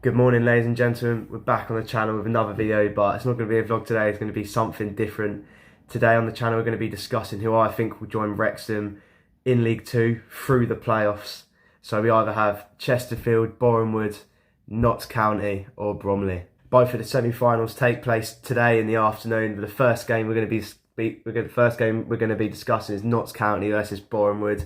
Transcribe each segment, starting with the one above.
Good morning, ladies and gentlemen. We're back on the channel with another video, but it's not going to be a vlog today. It's going to be something different. Today on the channel, we're going to be discussing who I think will join Wrexham in League Two through the playoffs. So we either have Chesterfield, Boreham, Notts County, or Bromley. Both of the semi-finals take place today in the afternoon. But the first game we're going to be discussing is Notts County versus Boreham.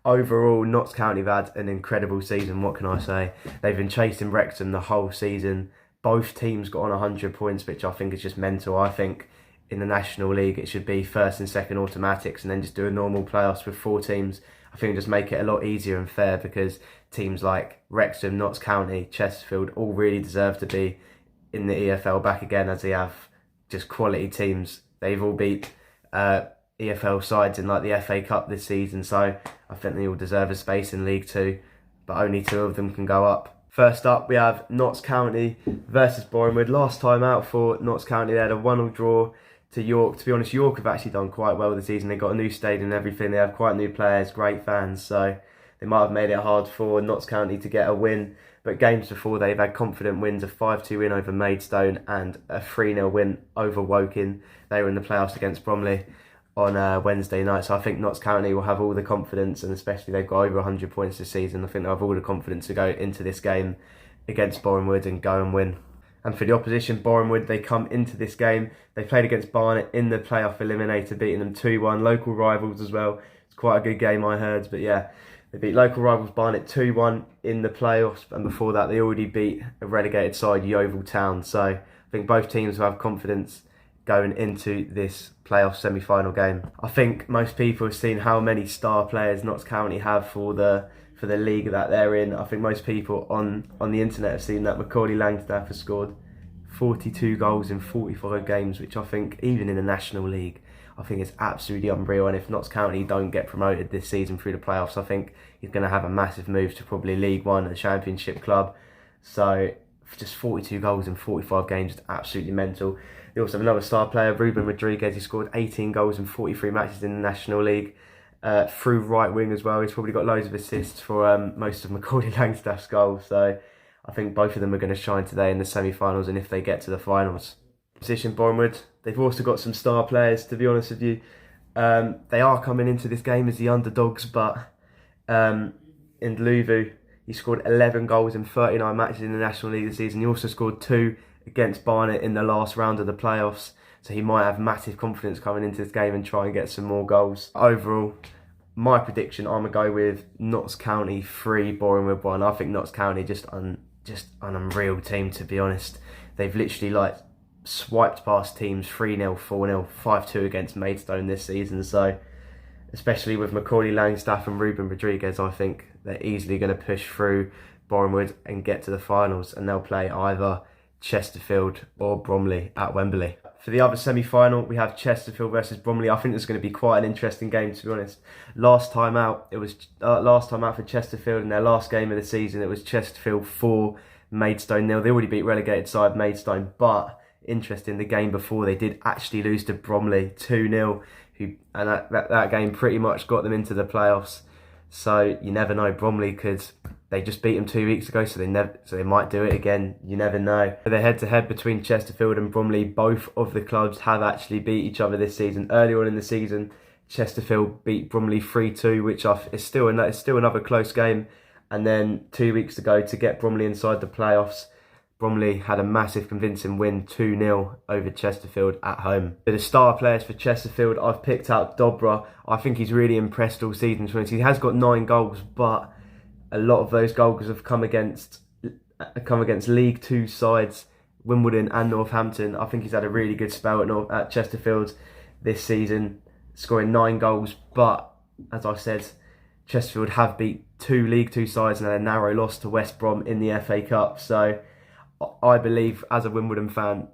Overall, Notts County have had an incredible season. What can I say? They've been chasing Wrexham the whole season. Both teams got on 100 points, which I think is just mental. I think in the National League it should be first and second automatics and then just do a normal playoffs with 4 teams. I think just make it a lot easier and fair because teams like Wrexham, Notts County, Chesterfield all really deserve to be in the EFL back again, as they have just quality teams. They've all beat EFL sides in like the FA Cup this season, so I think they all deserve a space in League Two, but only 2 of them can go up. First up, we have Notts County versus Boreham. Last time out for Notts County, they had a 1-1 draw to York. To be honest, York have actually done quite well this season. They got a new stadium and everything. They have quite new players, great fans, so they might have made it hard for Notts County to get a win. But games before, they've had confident wins, a 5-2 win over Maidstone and a 3-0 win over Woking. They were in the playoffs against Bromley on Wednesday night, so I think Notts County will have all the confidence, and especially they've got over 100 points this season. I think they'll have all the confidence to go into this game against Boreham and go and win. And for the opposition, Boreham, they come into this game. They played against Barnet in the playoff eliminator, beating them 2-1. Local rivals as well. It's quite a good game, I heard, but yeah, they beat local rivals Barnet 2-1 in the playoffs, and before that they already beat a relegated side, Yeovil Town. So I think both teams will have confidence going into this playoff semi-final game. I think most people have seen how many star players Notts County have for the league that they're in. I think most people on the internet have seen that Macaulay Langstaff has scored 42 goals in 45 games, which I think, even in the National League, I think it's absolutely unreal. And if Notts County don't get promoted this season through the playoffs, I think he's going to have a massive move to probably League One, a Championship club. So just 42 goals in 45 games is absolutely mental. They also have another star player, Ruben Rodriguez. He scored 18 goals in 43 matches in the National League through right wing as well. He's probably got loads of assists for most of Macaulay Langstaff's goals. So I think both of them are going to shine today in the semi-finals, and if they get to the finals. Position Boreham, they've also got some star players, to be honest with you. They are coming into this game as the underdogs, but in Luvu, he scored 11 goals in 39 matches in the National League this season. He also scored 2 against Barnet in the last round of the playoffs. So he might have massive confidence coming into this game and try and get some more goals. Overall, my prediction, I'm going to go with Notts County 3, Boreham 1. I think Notts County just an unreal team, to be honest. They've literally swiped past teams 3-0, 4-0, 5-2 against Maidstone this season. So especially with Macaulay Langstaff and Ruben Rodriguez, I think they're easily going to push through Boreham and get to the finals, and they'll play either Chesterfield or Bromley at Wembley. For the other semi-final, we have Chesterfield versus Bromley. I think this is going to be quite an interesting game, to be honest. Last time out for Chesterfield in their last game of the season, it was Chesterfield 4, Maidstone 0. They already beat relegated side Maidstone, but interesting, the game before they did actually lose to Bromley 2-0, and that game pretty much got them into the playoffs. So you never know, Bromley they just beat them 2 weeks ago, so they might do it again. You never know. The head-to-head between Chesterfield and Bromley, both of the clubs have actually beat each other this season. Earlier on in the season, Chesterfield beat Bromley 3-2, which is still another close game. And then 2 weeks ago, to get Bromley inside the playoffs, Bromley had a massive convincing win 2-0 over Chesterfield at home. For the star players for Chesterfield, I've picked out Dobra. I think he's really impressed all season. He has got 9 goals, but a lot of those goals have come against League Two sides, Wimbledon and Northampton. I think he's had a really good spell at Chesterfield this season, scoring 9 goals. But as I said, Chesterfield have beat 2 League Two sides and had a narrow loss to West Brom in the FA Cup. So I believe, as a Wimbledon fan,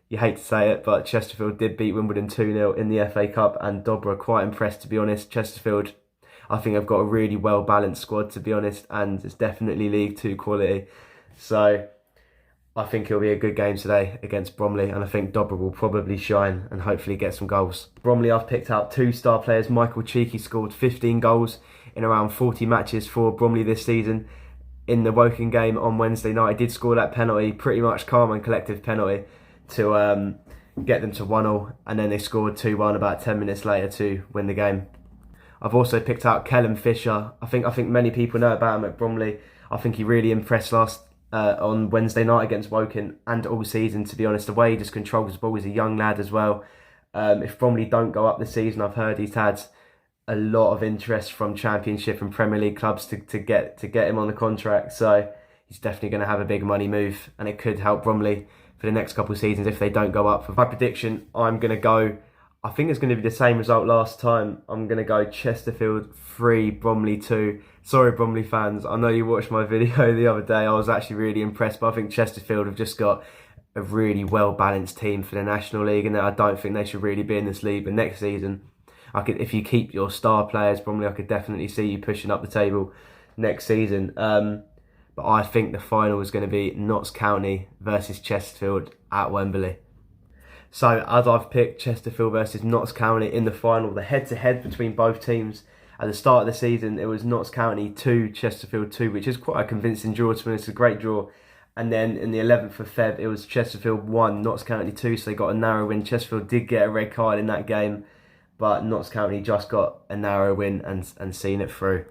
you hate to say it, but Chesterfield did beat Wimbledon 2-0 in the FA Cup, and Dobra quite impressed, to be honest. Chesterfield, I think I've got a really well-balanced squad, to be honest, and it's definitely League Two quality. So I think it'll be a good game today against Bromley, and I think Dobra will probably shine and hopefully get some goals. Bromley, I've picked out 2 star players. Michael Cheeky scored 15 goals in around 40 matches for Bromley this season. in the Woking game on Wednesday night. He did score that penalty, pretty much calm and collective penalty, to get them to 1-1, and then they scored 2-1 about 10 minutes later to win the game. I've also picked out Kellum Fisher. I think many people know about him at Bromley. I think he really impressed on Wednesday night against Woking and all season, to be honest. The way he just controls the ball. He's a young lad as well. If Bromley don't go up this season, I've heard he's had a lot of interest from Championship and Premier League clubs to get him on the contract. So he's definitely going to have a big money move, and it could help Bromley for the next couple of seasons if they don't go up. For my prediction, I'm going to go, I think it's going to be the same result last time. I'm going to go Chesterfield 3, Bromley 2. Sorry, Bromley fans. I know you watched my video the other day. I was actually really impressed, but I think Chesterfield have just got a really well-balanced team for the National League, and I don't think they should really be in this league. But next season, if you keep your star players, Bromley, I could definitely see you pushing up the table next season. But I think the final is going to be Notts County versus Chesterfield at Wembley. So as I've picked Chesterfield versus Notts County in the final, the head-to-head between both teams, at the start of the season, it was Notts County 2, Chesterfield 2, which is quite a convincing draw to me. It's a great draw. And then in the 11th of Feb, it was Chesterfield 1, Notts County 2, so they got a narrow win. Chesterfield did get a red card in that game, but Notts County just got a narrow win and seen it through.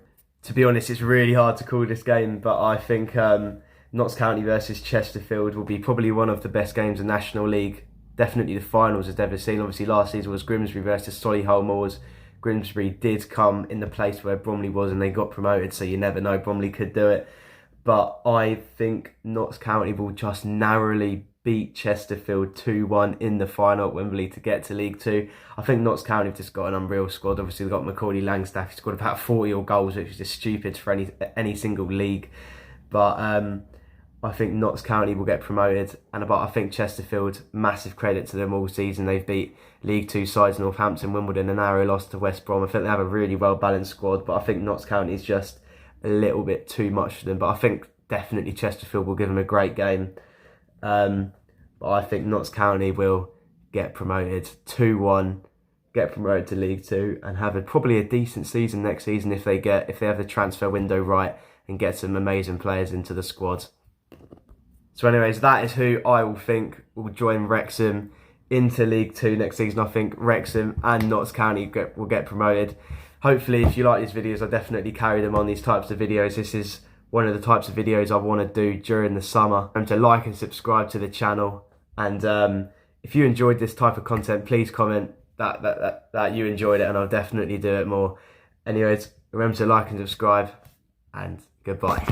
To be honest, it's really hard to call this game, but I think Notts County versus Chesterfield will be probably one of the best games in National League. Definitely the finals has ever seen. Obviously, last season was Grimsby versus Solihull Moors. Grimsby did come in the place where Bromley was, and they got promoted, so you never know, Bromley could do it. But I think Notts County will just narrowly beat Chesterfield 2-1 in the final at Wembley to get to League 2. I think Notts County have just got an unreal squad. Obviously, they've got Macaulay Langstaff. He's scored about 40 goals, which is just stupid for any single league. But I think Notts County will get promoted. And I think Chesterfield, massive credit to them all season. They've beat League 2 sides, Northampton, Wimbledon, a narrow loss to West Brom. I think they have a really well-balanced squad, but I think Notts County is just a little bit too much for them. But I think definitely Chesterfield will give them a great game. But I think Notts County will get promoted 2-1, get promoted to League 2, and have probably a decent season next season if they have the transfer window right and get some amazing players into the squad. So anyways, that is who I will think will join Wrexham into League 2 next season. I think Wrexham and Notts County will get promoted. Hopefully, if you like these videos, I'll definitely carry them on, these types of videos. This is one of the types of videos I want to do during the summer. And to like and subscribe to the channel. And if you enjoyed this type of content, please comment that you enjoyed it, and I'll definitely do it more. Anyways, remember to like and subscribe, and goodbye.